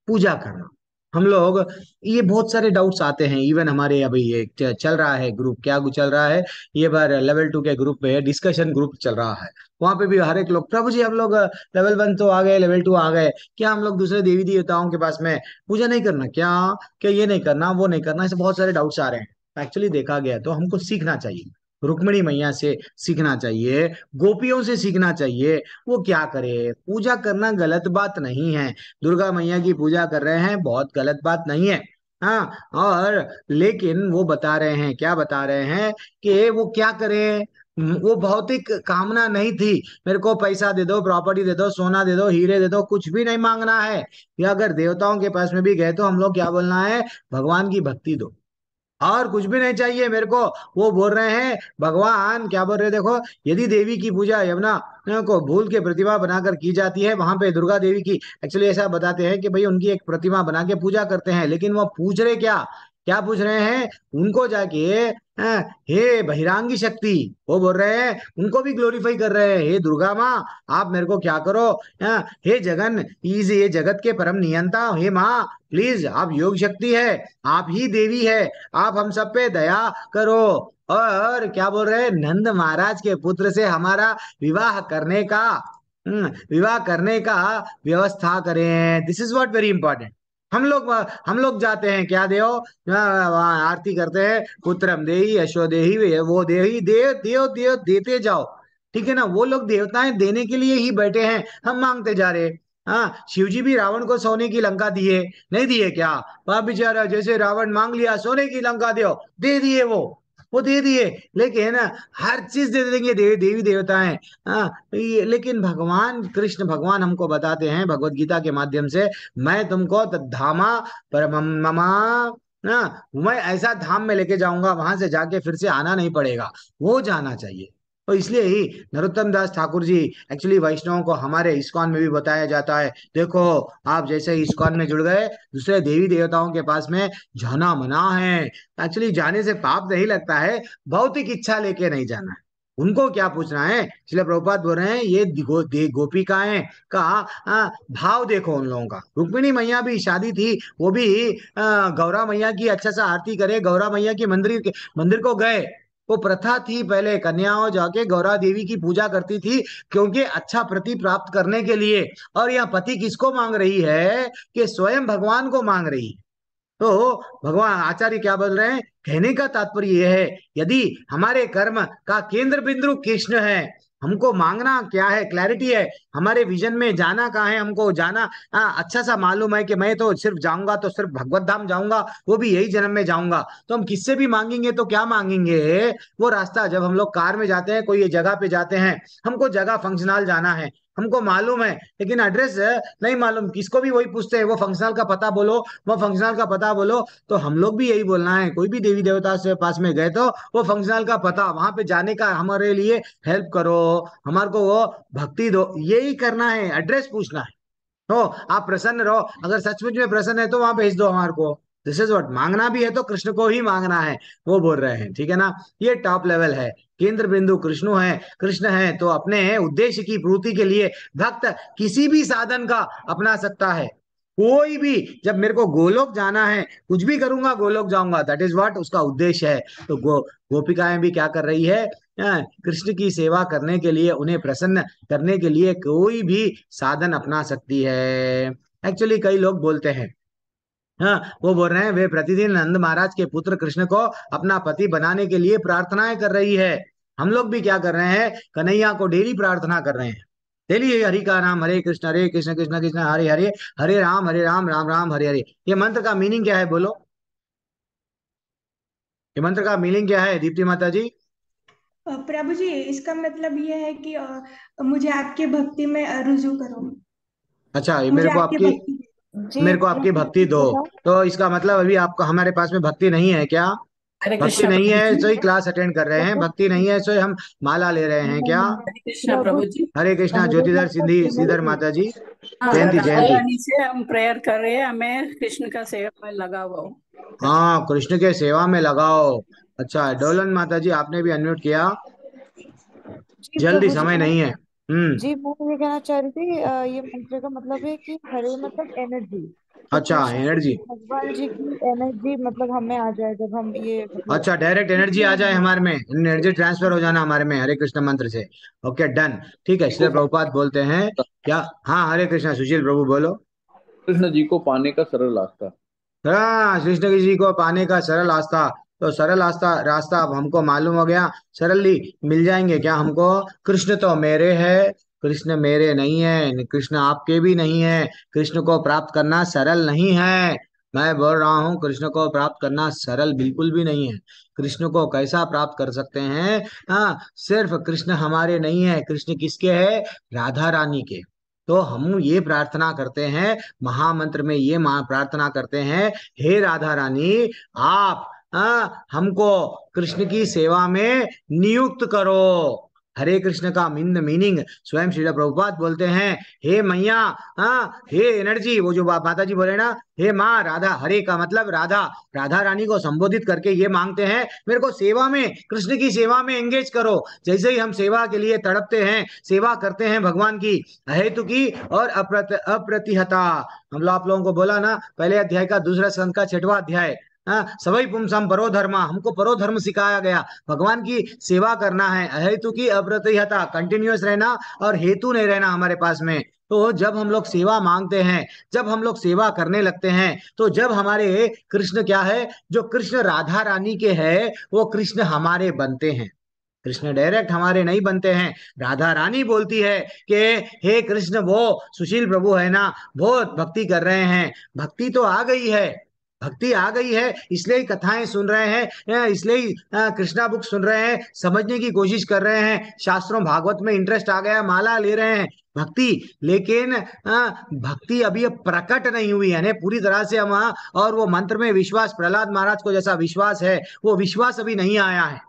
पूजा करना, हम लोग ये बहुत सारे डाउट्स आते हैं। इवन हमारे अभी ये चल रहा है ग्रुप, क्या चल रहा है, ये बार लेवल 2 के ग्रुप पे डिस्कशन ग्रुप चल रहा है। वहां पे भी हर एक लोग, प्रभु जी हम लोग लेवल 1 तो आ गए, लेवल 2 आ गए, क्या हम लोग दूसरे देवी देवताओं के पास में पूजा नहीं करना क्या ये नहीं करना, वो नहीं करना, ऐसे बहुत सारे डाउट्स आ रहे हैं। एक्चुअली देखा गया तो हमको सीखना चाहिए, रुक्मिणी मैया से सीखना चाहिए, गोपियों से सीखना चाहिए। वो क्या करे, पूजा करना गलत बात नहीं है। दुर्गा मैया की पूजा कर रहे हैं, बहुत गलत बात नहीं है। हाँ, और लेकिन वो बता रहे हैं, क्या बता रहे हैं कि वो क्या करें, वो भौतिक कामना नहीं थी, मेरे को पैसा दे दो, प्रॉपर्टी दे दो, सोना दे दो, हीरे दे दो, कुछ भी नहीं मांगना है। या अगर देवताओं के पास में भी गए तो हम लोग क्या बोलना है, भगवान की भक्ति दो, और कुछ भी नहीं चाहिए मेरे को। वो बोल रहे हैं, भगवान क्या बोल रहे हैं, देखो, यदि देवी की पूजा यमुना को भूल के प्रतिमा बनाकर की जाती है, वहां पे दुर्गा देवी की एक्चुअली ऐसा बताते हैं कि भाई उनकी एक प्रतिमा बना के पूजा करते हैं, लेकिन वो पूछ रहे क्या क्या पूछ रहे हैं, उनको जाके हे बहिरांगी शक्ति, वो बोल रहे हैं, उनको भी ग्लोरीफाई कर रहे हैं, हे दुर्गा माँ आप मेरे को क्या करो, हे जगन ये जगत के परम नियंता, हे माँ प्लीज आप योग शक्ति है, आप ही देवी है, आप हम सब पे दया करो। और क्या बोल रहे हैं, नंद महाराज के पुत्र से हमारा विवाह करने का व्यवस्था करें। This is what very important. हम लोग जाते हैं, क्या देव वहाँ आरती करते हैं, पुत्रम देहि यशो देहि, वो देहि देव देव देव देते जाओ, ठीक है ना। वो लोग देवताएं देने के लिए ही बैठे हैं, हम मांगते जा रहे। हाँ, शिव जी भी रावण को सोने की लंका दिए, नहीं दिए क्या, वहां बेचारा जैसे रावण मांग लिया सोने की लंका दो, दे दिए, वो दे दिए, लेकिन हर चीज दे देंगे देवी देवताएं। हाँ, लेकिन भगवान कृष्ण भगवान हमको बताते हैं भगवत गीता के माध्यम से, मैं तुमको तद्धामा परमम ममा, मैं ऐसा धाम में लेके जाऊंगा, वहां से जाके फिर से आना नहीं पड़ेगा, वो जाना चाहिए। तो इसलिए ही नरोत्तम दास ठाकुर जी, एक्चुअली वैष्णवों को हमारे इस्कॉन में भी बताया जाता है, देखो आप जैसे इस्कॉन में जुड़ गए, दूसरे देवी देवताओं के पास में जाना मना है। एक्चुअली जाने से पाप नहीं लगता है, भौतिक इच्छा लेके नहीं जाना है। उनको क्या पूछना है, इसलिए प्रभुपाद बोल रहे हैं, ये गोपिकाएं का भाव देखो उन लोगों का। रुक्मिणी मैया भी शादी थी, वो भी गौरा मैया की अच्छा सा आरती करे, गौरा मैया की मंदिर को गए। वो प्रथा थी, पहले कन्याओं जाके गौरा देवी की पूजा करती थी, क्योंकि अच्छा प्रति प्राप्त करने के लिए। और यह पति किसको मांग रही है, कि स्वयं भगवान को मांग रही है। तो भगवान आचार्य क्या बोल रहे हैं, कहने का तात्पर्य यह है, यदि हमारे कर्म का केंद्र बिंदु कृष्ण है, हमको मांगना क्या है, क्लैरिटी है, हमारे विजन में जाना कहाँ है, हमको जाना अच्छा सा मालूम है कि मैं तो सिर्फ जाऊंगा तो सिर्फ भगवत धाम जाऊंगा, वो भी यही जन्म में जाऊंगा। तो हम किससे भी मांगेंगे तो क्या मांगेंगे, वो रास्ता, जब हम लोग कार में जाते हैं, कोई जगह पे जाते हैं, हमको जगह फंक्शनल जाना है, हमको मालूम है, लेकिन एड्रेस नहीं मालूम, किसको भी वही पूछते हैं, वो फंक्शनल का पता बोलो, वो फंक्शनल का पता बोलो। तो हम लोग भी यही बोलना है, कोई भी देवी देवता से पास में गए तो वो फंक्शनल का पता, वहां पे जाने का हमारे लिए हेल्प करो, हमारे को वो भक्ति दो, यही करना है, एड्रेस पूछना है। हो आप प्रसन्न रहो, अगर सचमुच में प्रसन्न है तो वहां भेज दो हमारे को। दिस इज व्हाट, मांगना भी है तो कृष्ण को ही मांगना है, वो बोल रहे हैं, ठीक है ना। ये टॉप लेवल है, केंद्र बिंदु कृष्ण है तो अपने उद्देश्य की पूर्ति के लिए भक्त किसी भी साधन का अपना सकता है, कोई भी। जब मेरे को गोलोक जाना है, कुछ भी करूंगा गोलोक जाऊंगा, दैट इज व्हाट उसका उद्देश्य है। तो गोपिकाएं भी क्या कर रही है, कृष्ण की सेवा करने के लिए, उन्हें प्रसन्न करने के लिए कोई भी साधन अपना सकती है। एक्चुअली कई लोग बोलते हैं, हाँ, वो बोल रहे हैं वे प्रतिदिन नंद महाराज के पुत्र कृष्ण को अपना पति बनाने के लिए प्रार्थनाएं कर रही है। हम लोग भी क्या कर रहे हैं, कन्हैया को डेली प्रार्थना कर रहे हैं, डेली हरि का नाम, हरे कृष्ण कृष्ण कृष्ण हरे हरे, हरे राम राम राम हरे हरे। ये मंत्र का मीनिंग क्या है बोलो, ये मंत्र का मीनिंग क्या है दीप्ति माता जी? प्रभु जी, इसका मतलब ये है कि मुझे आपके भक्ति में रुजू करो, अच्छा, ये मुझे मेरे को आपकी आपकी भक्ति दे। मेरे को आपकी भक्ति दो। तो इसका मतलब अभी आपका हमारे पास में भक्ति नहीं है क्या? हरे भक्ति कृष्णा नहीं प्रभु है जी। सो ही क्लास अटेंड कर रहे हैं, भक्ति नहीं है सो ही हम माला ले रहे हैं क्या? हरे कृष्णा प्रभु जी। हरे कृष्णा ज्योतिधर सिंधी श्रीधर माता जी, हाँ, जयंती राधा जयंती। रानी से हम प्रेयर कर रहे हैं, हमें कृष्ण का सेवा में लगा हुआ हूँ। हाँ, कृष्ण के सेवा में लगाओ। अच्छा, डोलन माता जी आपने भी अनम्यूट किया, जी जल्दी, प्रभु जी, समय नहीं है। जी मैं ये कहना चाह रही थी, ये मंत्र का मतलब है कि हरे मतलब एनर्जी, तो अच्छा, कृष्ण एनर्जी, भगवान जी की एनर्जी मतलब हमें आ जाए जब हम ये मतलब अच्छा, डायरेक्ट एनर्जी आ जाए हमारे में, एनर्जी ट्रांसफर हो जाना हमारे में हरे कृष्ण मंत्र से। ओके, डन, ठीक है। श्री प्रभुपाद बोलते हैं क्या, हाँ, हरे कृष्णा, सुशील प्रभु बोलो। कृष्ण जी को पाने का सरल रास्ता। हाँ, कृष्ण जी को पाने का सरल रास्ता, तो सरल रास्ता रास्ता अब हमको मालूम हो गया, सरली मिल जाएंगे क्या हमको? कृष्ण तो मेरे है, कृष्ण मेरे नहीं है, कृष्ण आपके भी नहीं है, कृष्ण को प्राप्त करना सरल नहीं है। मैं बोल रहा हूँ कृष्ण को प्राप्त करना सरल बिल्कुल भी नहीं है। कृष्ण को कैसा प्राप्त कर सकते हैं? हाँ, सिर्फ कृष्ण हमारे नहीं है, कृष्ण किसके है? राधा रानी के। तो हम ये प्रार्थना करते हैं, महामंत्र में ये प्रार्थना करते हैं, हे राधा रानी, आप हमको कृष्ण की सेवा में नियुक्त करो। हरे कृष्ण का मीनिंग स्वयं श्रील प्रभुपाद बोलते हैं, हे मैया, हे एनर्जी, वो जो माता जी बोले ना, हे माँ राधा, हरे का मतलब राधा, राधा रानी को संबोधित करके ये मांगते हैं, मेरे को सेवा में, कृष्ण की सेवा में एंगेज करो। जैसे ही हम सेवा के लिए तड़पते हैं, सेवा करते हैं भगवान की अहेतु की और अप्रतिहता, हम लोग आप लोगों को बोला ना, पहले अध्याय का दूसरा स्कंद का 6वां अध्याय, सवई पुंसम परो धर्म, हमको परो धर्म सिखाया गया, भगवान की सेवा करना है, अहेतु की अप्रतिहता, कंटिन्यूअस रहना और हेतु नहीं रहना हमारे पास में। तो जब हम लोग सेवा मांगते हैं, जब हम लोग सेवा करने लगते हैं, तो जब हमारे कृष्ण क्या है, जो कृष्ण राधा रानी के है, वो कृष्ण हमारे बनते हैं। कृष्ण डायरेक्ट हमारे नहीं बनते हैं, राधा रानी बोलती है कि हे कृष्ण, वो सुशील प्रभु है ना, बहुत भक्ति कर रहे हैं, भक्ति तो आ गई है, भक्ति आ गई है, इसलिए ही कथाएं सुन रहे हैं, इसलिए ही कृष्णा बुक सुन रहे हैं, समझने की कोशिश कर रहे हैं, शास्त्रों भागवत में इंटरेस्ट आ गया, माला ले रहे हैं, भक्ति। लेकिन भक्ति अभी प्रकट नहीं हुई है पूरी तरह से हम, और वो मंत्र में विश्वास, प्रहलाद महाराज को जैसा विश्वास है, वो विश्वास अभी नहीं आया है।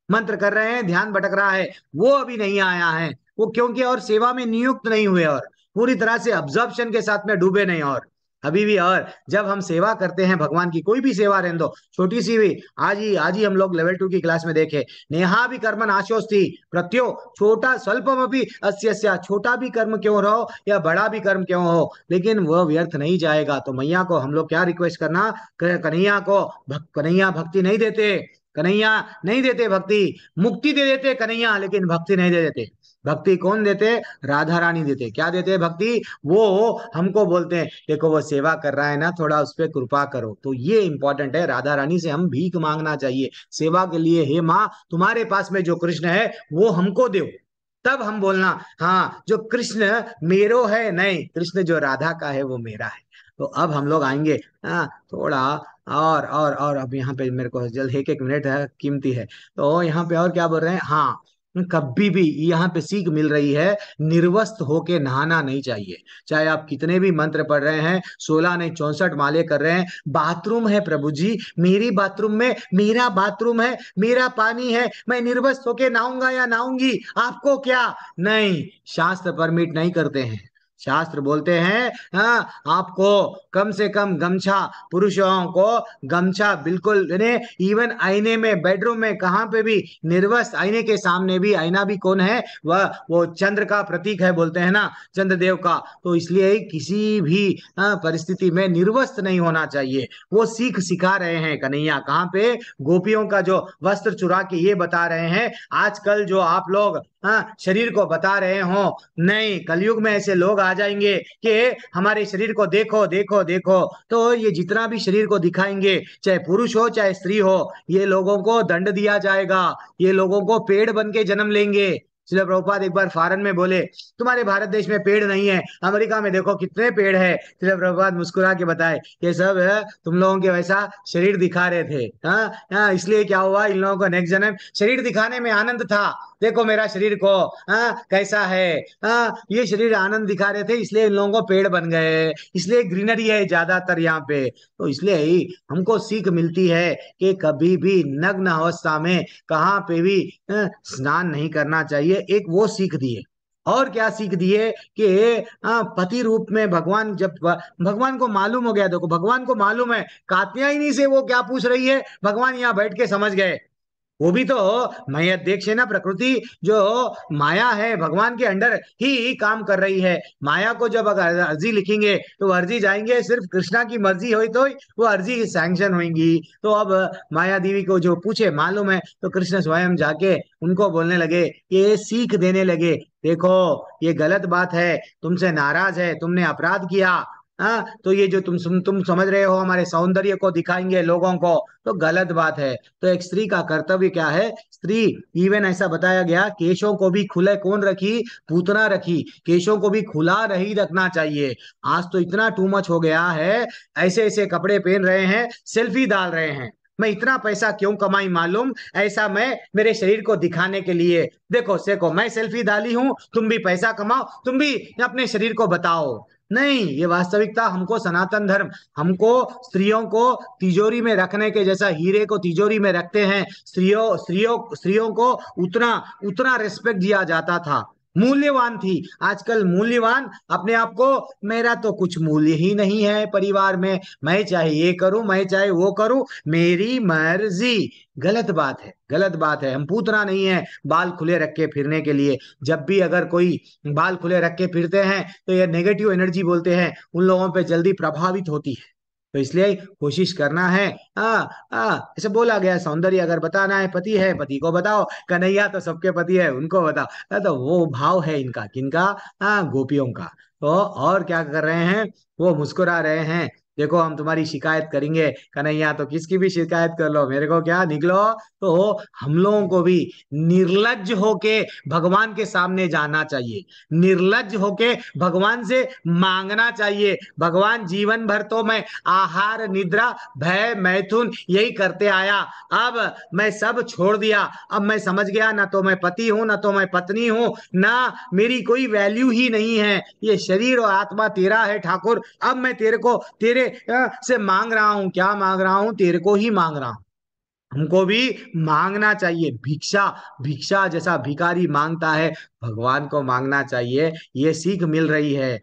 मंत्र कर रहे हैं, ध्यान भटक रहा है, वो अभी नहीं आया है, वो क्योंकि और सेवा में नियुक्त नहीं हुए, और पूरी तरह से ऑब्जर्वेशन के साथ में डूबे नहीं, और अभी भी। और जब हम सेवा करते हैं भगवान की, कोई भी सेवा रहने दो, छोटी सी भी, आज ही हम लोग लेवल 2 की क्लास में देखे, नेहा भी कर्म नाशोस्ति प्रत्यो छोटा स्वल्पम अभी अस्यस्य, छोटा भी कर्म क्यों रहो या बड़ा भी कर्म क्यों हो, लेकिन वह व्यर्थ नहीं जाएगा। तो मैया को हम लोग क्या रिक्वेस्ट करना, कन्हैया को, कन्हैया भक्ति नहीं देते, कन्हैया नहीं देते भक्ति, मुक्ति दे देते कन्हैया, लेकिन भक्ति नहीं दे देते। भक्ति कौन देते? राधा रानी देते। क्या देते हैं भक्ति? वो हमको बोलते हैं देखो वो सेवा कर रहा है ना, थोड़ा उस पर कृपा करो। तो ये इंपॉर्टेंट है, राधा रानी से हम भीख मांगना चाहिए सेवा के लिए। हे माँ, तुम्हारे पास में जो कृष्ण है वो हमको दो। तब हम बोलना हाँ जो कृष्ण मेरो है, नहीं कृष्ण जो राधा का है वो मेरा है। तो अब हम लोग आएंगे हाँ थोड़ा और अब यहाँ पे मेरे को जल्द एक एक मिनट है कीमती है। तो यहाँ पे और क्या बोल रहे हैं? हाँ कभी भी यहाँ पे सीख मिल रही है, निर्वस्त्र होके नहाना नहीं चाहिए। चाहे आप कितने भी मंत्र पढ़ रहे हैं, 16 नहीं 64 माले कर रहे हैं, बाथरूम है प्रभु जी, मेरी बाथरूम में मेरा बाथरूम है, मेरा पानी है, मैं निर्वस्त्र होके नहाऊंगा या नहाऊंगी, आपको क्या? नहीं, शास्त्र परमिट नहीं करते हैं। शास्त्र बोलते हैं हाँ आपको कम से कम गमछा, पुरुषों को गमछा बिल्कुल, इवन आईने में, बेडरूम में, कहाँ पे भी निर्वस्त्र, आईने के सामने भी, आईना भी कौन है? वह वो चंद्र का प्रतीक है, बोलते हैं ना चंद्रदेव का। तो इसलिए किसी भी परिस्थिति में निर्वस्त्र नहीं होना चाहिए। वो सीख सिखा रहे हैं कन्हैया, कहाँ पे? गोपियों का जो वस्त्र चुरा के ये बता रहे हैं। आजकल जो आप लोग शरीर को बता रहे हो, नहीं कलयुग में ऐसे लोग आ जाएंगे कि हमारे शरीर को देखो देखो देखो। तो ये जितना भी शरीर को दिखाएंगे, चाहे पुरुष हो चाहे स्त्री हो, ये लोगों को दंड दिया जाएगा, ये लोगों को पेड़ बन के जन्म लेंगे। श्रील प्रभुपाद एक बार फॉरेन में बोले तुम्हारे भारत देश में पेड़ नहीं है, अमेरिका में देखो कितने पेड़ है। श्रील प्रभुपाद मुस्कुरा के बताए ये सब तुम लोगों के वैसा शरीर दिखा रहे थे। इसलिए क्या हुआ, इन लोगों को नेक्स्ट जन्म शरीर दिखाने में आनंद था। देखो मेरा शरीर को कैसा है, ये शरीर आनंद दिखा रहे थे, इसलिए इन लोगों को पेड़ बन गए, इसलिए ग्रीनरी है ज्यादातर यहाँ पे। तो इसलिए ही हमको सीख मिलती है कि कभी भी नग्न अवस्था में कहाँ पे भी स्नान नहीं करना चाहिए। एक वो सीख दिए। और क्या सीख दिए कि पति रूप में भगवान, जब भगवान को मालूम हो गया, देखो भगवान को मालूम है कात्यायनी से वो क्या पूछ रही है, भगवान यहाँ बैठ के समझ गए। वो भी तो मैं अध्यक्ष है ना, प्रकृति जो माया है भगवान के अंडर ही काम कर रही है। माया को जब अगर अर्जी लिखेंगे तो वो अर्जी जाएंगे, सिर्फ कृष्णा की मर्जी हुई तो वो अर्जी सैंक्शन होंगी। तो अब माया देवी को जो पूछे मालूम है, तो कृष्ण स्वयं जाके उनको बोलने लगे, ये सीख देने लगे, देखो ये गलत बात है, तुमसे नाराज है, तुमने अपराध किया। तो ये जो तुम समझ रहे हो हमारे सौंदर्य को दिखाएंगे लोगों को, तो गलत बात है। तो एक स्त्री का कर्तव्य क्या है? स्त्री, इवन ऐसा बताया गया, केशों को भी खुले कौन रखी? पूतना रखी। केशों को भी खुला नहीं रखना चाहिए। आज तो इतना टू मच हो गया है, ऐसे ऐसे कपड़े पहन रहे हैं, सेल्फी डाल रहे हैं। मैं इतना पैसा क्यों कमाई मालूम? ऐसा मैं मेरे शरीर को दिखाने के लिए। देखो सेको मैं सेल्फी डाली हूं, तुम भी पैसा कमाओ, तुम भी अपने शरीर को बताओ। नहीं, ये वास्तविकता हमको सनातन धर्म, हमको स्त्रियों को तिजोरी में रखने के जैसा हीरे को तिजोरी में रखते हैं, स्त्रियों को उतना उतना रिस्पेक्ट दिया जाता था, मूल्यवान थी। आजकल मूल्यवान अपने आप को, मेरा तो कुछ मूल्य ही नहीं है परिवार में, मैं चाहे ये करूं मैं चाहे वो करूं, मेरी मर्जी। गलत बात है, गलत बात है। हम पूतना नहीं है बाल खुले रख के फिरने के लिए। जब भी अगर कोई बाल खुले रख के फिरते हैं तो ये नेगेटिव एनर्जी बोलते हैं, उन लोगों पे जल्दी प्रभावित होती है। तो इसलिए कोशिश करना है। ऐसे बोला गया सौंदर्य अगर बताना है, पति है पति को बताओ, कन्हैया तो सबके पति है उनको बताओ। तो वो भाव है इनका, किनका? गोपियों का। तो और क्या कर रहे हैं? वो मुस्कुरा रहे हैं, देखो हम तुम्हारी शिकायत करेंगे। कन्हैया तो किसकी भी शिकायत कर लो, मेरे को क्या, निकलो। तो हम लोगों को भी निर्लज्ज होके भगवान के सामने जाना चाहिए, निर्लज्ज होके भगवान से मांगना चाहिए। भगवान जीवन भर तो मैं आहार निद्रा भय मैथुन यही करते आया, अब मैं सब छोड़ दिया। अब मैं समझ गया ना तो मैं पति हूं ना तो मैं पत्नी हूं, ना मेरी कोई वैल्यू ही नहीं है। ये शरीर और आत्मा तेरा है ठाकुर। अब मैं तेरे को तेरे से मांग रहा हूं। क्या मांग रहा हूं? तेरे को ही मांग रहा हूं। हमको भी मांगना चाहिए भिक्षा। भिक्षा जैसा भिखारी मांगता है, भगवान को मांगना चाहिए। ये सीख मिल रही है।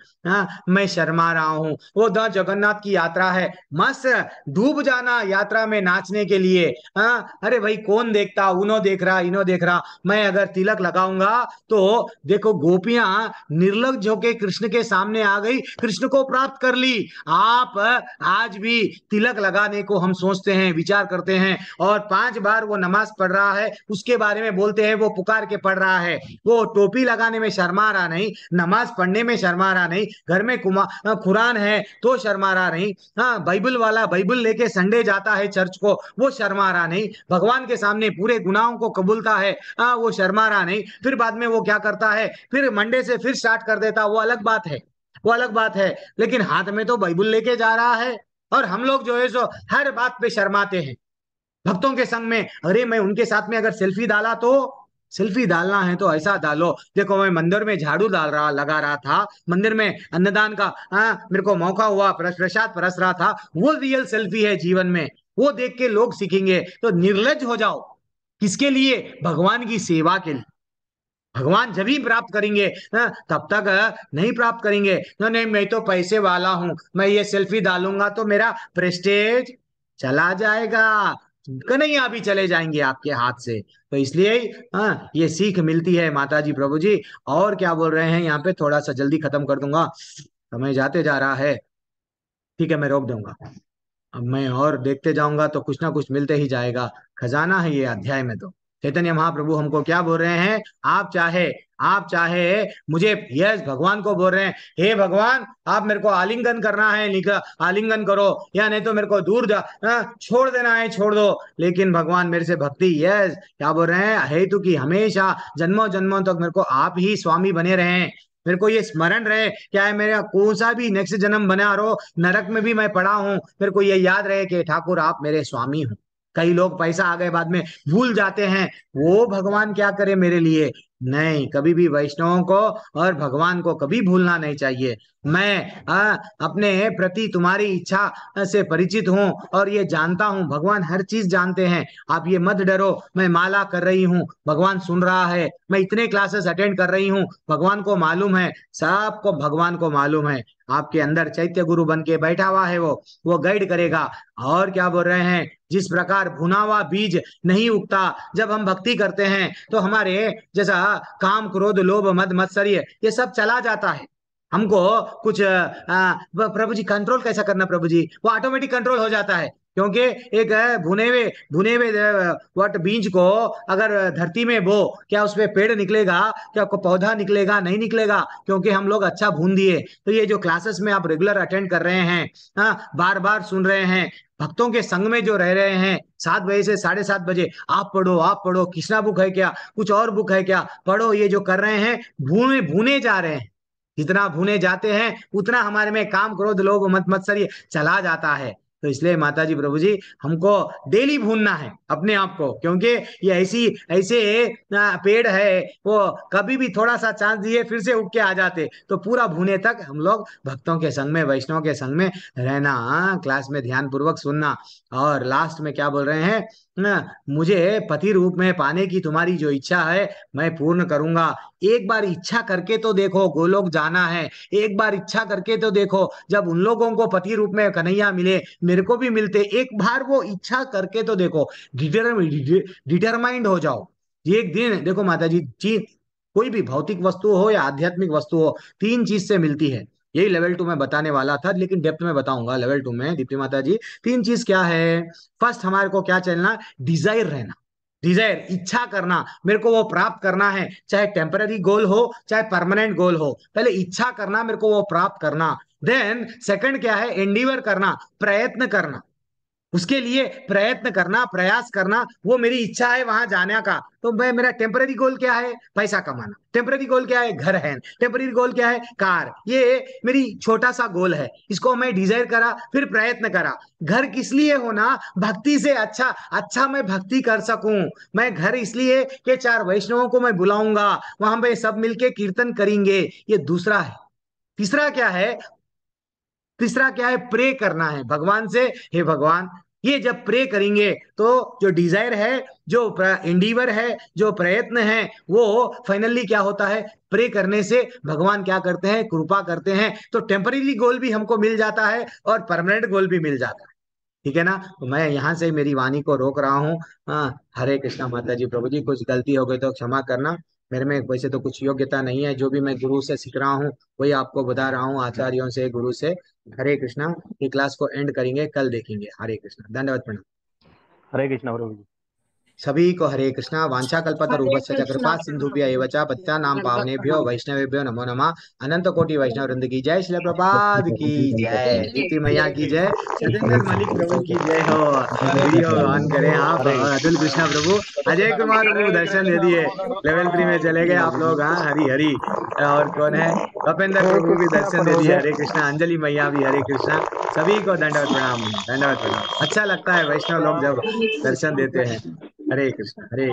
मैं शर्मा रहा हूँ, वो द जगन्नाथ की यात्रा है, मस्त डूब जाना यात्रा में नाचने के लिए। अरे भाई कौन देखता, उनो देख रहा इनो देख रहा। मैं अगर तिलक लगाऊंगा तो देखो गोपियां निर्लज्ज होके कृष्ण के सामने आ गई, कृष्ण को प्राप्त कर ली। आप आज भी तिलक लगाने को हम सोचते हैं, विचार करते हैं, और 5 बार वो नमाज पढ़ रहा है, उसके बारे में बोलते हैं वो पुकार के पढ़ रहा है, वो टोपी लगाने में शर्मा रहा नहीं, नमाज पढ़ने में शर्मा रहा नहीं, घर में कुरान है तो शर्मा रहा नहीं, हाँ बाइबल वाला बाइबल लेके संडे जाता है चर्च को, वो शर्मा रहा नहीं, भगवान के सामने पूरे गुनाहों को कबूलता है, हाँ वो शर्मा रहा नहीं, फिर बाद में वो क्या करता है, फिर मंडे से फिर स्टार्ट कर देता, वो अलग बात है, वो अलग बात है, लेकिन हाथ में तो बाइबल लेके जा रहा है। और हम लोग जो है सो हर बात पे शर्माते हैं भक्तों के संग में। अरे मैं उनके साथ में अगर सेल्फी डाला तो, सेल्फी डालना है तो ऐसा डालो, देखो मैं मंदिर में झाड़ू डाल रहा लगा रहा था, मंदिर में अन्नदान का मेरे को मौका हुआ, प्रसाद परस रहा था, वो रियल सेल्फी है जीवन में, वो देख के लोग सीखेंगे। तो निर्लज हो जाओ, किसके लिए? भगवान की सेवा के लिए। भगवान जब ही प्राप्त करेंगे, तब तक नहीं प्राप्त करेंगे। नहीं मैं तो पैसे वाला हूं, मैं ये सेल्फी डालूंगा तो मेरा प्रेस्टेज चला जाएगा, कन्हैया भी चले जाएंगे आपके हाथ से। तो इसलिए ये सीख मिलती है माता जी प्रभु जी। और क्या बोल रहे हैं यहाँ पे, थोड़ा सा जल्दी खत्म कर दूंगा, समय जाते जा रहा है, ठीक है मैं रोक दूंगा। अब मैं और देखते जाऊंगा तो कुछ ना कुछ मिलते ही जाएगा, खजाना है ये अध्याय में। तो चैतन्य महाप्रभु हमको क्या बोल रहे हैं, आप चाहे मुझे, यस भगवान को बोल रहे हैं, हे भगवान आप मेरे को आलिंगन करना है, आलिंगन करो, या नहीं तो मेरे को दूर छोड़ देना है, छोड़ दो। लेकिन भगवान मेरे से भक्ति, यस क्या बोल रहे हैं, हेतु की हमेशा जन्मों जन्मों तक मेरे को आप ही स्वामी बने रहे, मेरे को ये स्मरण रहे, क्या है मेरा कौन सा भी नेक्स्ट जन्म बना रहो, नरक में भी मैं पड़ा हूं, मेरे को ये याद रहे कि ठाकुर आप मेरे स्वामी हो। कई लोग पैसा आ गए बाद में भूल जाते हैं, वो भगवान क्या करे मेरे लिए। नहीं, कभी भी वैष्णवों को और भगवान को कभी भूलना नहीं चाहिए। मैं अपने प्रति तुम्हारी इच्छा से परिचित हूँ और ये जानता हूँ, भगवान हर चीज जानते हैं। आप ये मत डरो, मैं माला कर रही हूँ, भगवान सुन रहा है, मैं इतने क्लासेस अटेंड कर रही हूँ, भगवान को मालूम है, सबको भगवान को मालूम है। आपके अंदर चैत्य गुरु बन के बैठा हुआ है, वो गाइड करेगा। और क्या बोल रहे हैं, जिस प्रकार भुना हुआ बीज नहीं उगता, जब हम भक्ति करते हैं तो हमारे जैसा काम क्रोध लोभ मद मत्सर्य ये सब चला जाता है। हमको कुछ प्रभु जी कंट्रोल कैसा करना, प्रभु जी वो ऑटोमेटिक कंट्रोल हो जाता है, क्योंकि एक भुने हुए वट बीज को अगर धरती में बो, क्या उसपे पेड़ निकलेगा, क्या पौधा निकलेगा? नहीं निकलेगा, क्योंकि हम लोग अच्छा भून दिए। तो ये जो क्लासेस में आप रेगुलर अटेंड कर रहे हैं, बार बार सुन रहे हैं, भक्तों के संग में जो रह रहे हैं, 7 बजे से 7:30 बजे आप पढ़ो, कृष्णा बुक है क्या, कुछ और बुक है क्या, पढ़ो, ये जो कर रहे हैं भूने भूने जा रहे हैं। जितना भूने जाते हैं उतना हमारे में काम क्रोध लोभ मत मत्सर्य चला जाता है। तो इसलिए माता जी प्रभु जी हमको डेली भूनना है अपने आप को, क्योंकि ये ऐसे पेड़ है, वो कभी भी थोड़ा सा चांस दिए फिर से उग के आ जाते। तो पूरा भूने तक हम लोग भक्तों के संग में, वैष्णव के संग में रहना, क्लास में ध्यान पूर्वक सुनना। और लास्ट में क्या बोल रहे हैं, मुझे पति रूप में पाने की तुम्हारी जो इच्छा है मैं पूर्ण करूंगा। एक बार इच्छा करके तो देखो, गोलोक जाना है, एक बार इच्छा करके तो देखो, जब उन लोगों को पति रूप में कन्हैया मिले, मेरे को भी मिलते, एक बार वो इच्छा करके तो देखो, डिटरमाइंड हो जाओ। एक दिन देखो माता जी, कोई भी भौतिक वस्तु हो या आध्यात्मिक वस्तु हो, 3 चीज से मिलती है। यही लेवल 2 में बताने वाला था, लेकिन डेप्थ में बताऊंगा लेवल 2 में दीप्ति माता जी। 3 चीज क्या है? फर्स्ट हमारे को क्या चलना, डिजायर रहना, डिजायर इच्छा करना, मेरे को वो प्राप्त करना है, चाहे टेम्पररी गोल हो चाहे परमानेंट गोल हो, पहले इच्छा करना, मेरे को वो प्राप्त करना। देन सेकंड क्या है, एंडीवर करना, प्रयत्न करना, उसके लिए प्रयत्न करना, प्रयास करना, वो मेरी इच्छा है वहां जाने का। तो मैं, मेरा टेम्पररी गोल क्या है, पैसा कमाना, टेम्पररी गोल क्या है, घर है, टेम्पररी गोल क्या है, कार, ये मेरी छोटा सा गोल है, इसको मैं डिजायर करा, फिर प्रयत्न करा। घर किस लिए होना, भक्ति से अच्छा मैं भक्ति कर सकूं। मैं घर इसलिए कि 4 वैष्णवों को मैं बुलाऊंगा, वहां पे सब मिलके कीर्तन करेंगे, ये दूसरा है। तीसरा क्या है, प्रे करना है भगवान से, हे भगवान, ये जब प्रे करेंगे तो जो डिजायर है, जो एंडीवर है, जो प्रयत्न है, वो फाइनली क्या होता है, प्रे करने से भगवान क्या करते हैं, कृपा करते हैं। तो टेम्पररी गोल भी हमको मिल जाता है और परमानेंट गोल भी मिल जाता है। ठीक है ना? तो मैं यहाँ से मेरी वाणी को रोक रहा हूँ। हरे कृष्णा माता जी प्रभु जी, कुछ गलती हो गई तो क्षमा करना। मेरे में वैसे तो कुछ योग्यता नहीं है, जो भी मैं गुरु से सीख रहा हूँ वही आपको बता रहा हूँ, आचार्यों से, गुरु से। हरे कृष्णा। ये क्लास को एंड करेंगे, कल देखेंगे। हरे कृष्णा, दंडवत प्रणाम। हरे कृष्णा प्रभु जी। सभी को हरे कृष्णा। वांछा कल्पतरुभ्यश्च च कृपा सिंधुभ्य एव च पतितानां पावनेभ्यो वैष्णवेभ्यो नमो नमः। अनंत कोटि वैष्णव वृंद की जय। श्रील प्रभुपाद की जय। दीप्ति मैया की जय। सतेंद्र मलिक प्रभु की जय हो। वीडियो ऑन करें आप। अतुल कृष्णा प्रभु, अजय कुमार प्रभु दर्शन दे दिए। लेवल 3 में चले गए आप लोग। हाँ, हरी हरी। और कौन है? भपेंद्र प्रभु भी दर्शन दे दिए। हरे कृष्णा। अंजलि मैया भी हरे कृष्णा। सभी को दंडवत प्रणाम, दंडवत प्रणाम। अच्छा लगता है वैष्णव लोग जब दर्शन देते हैं। हरे कृष्ण हरे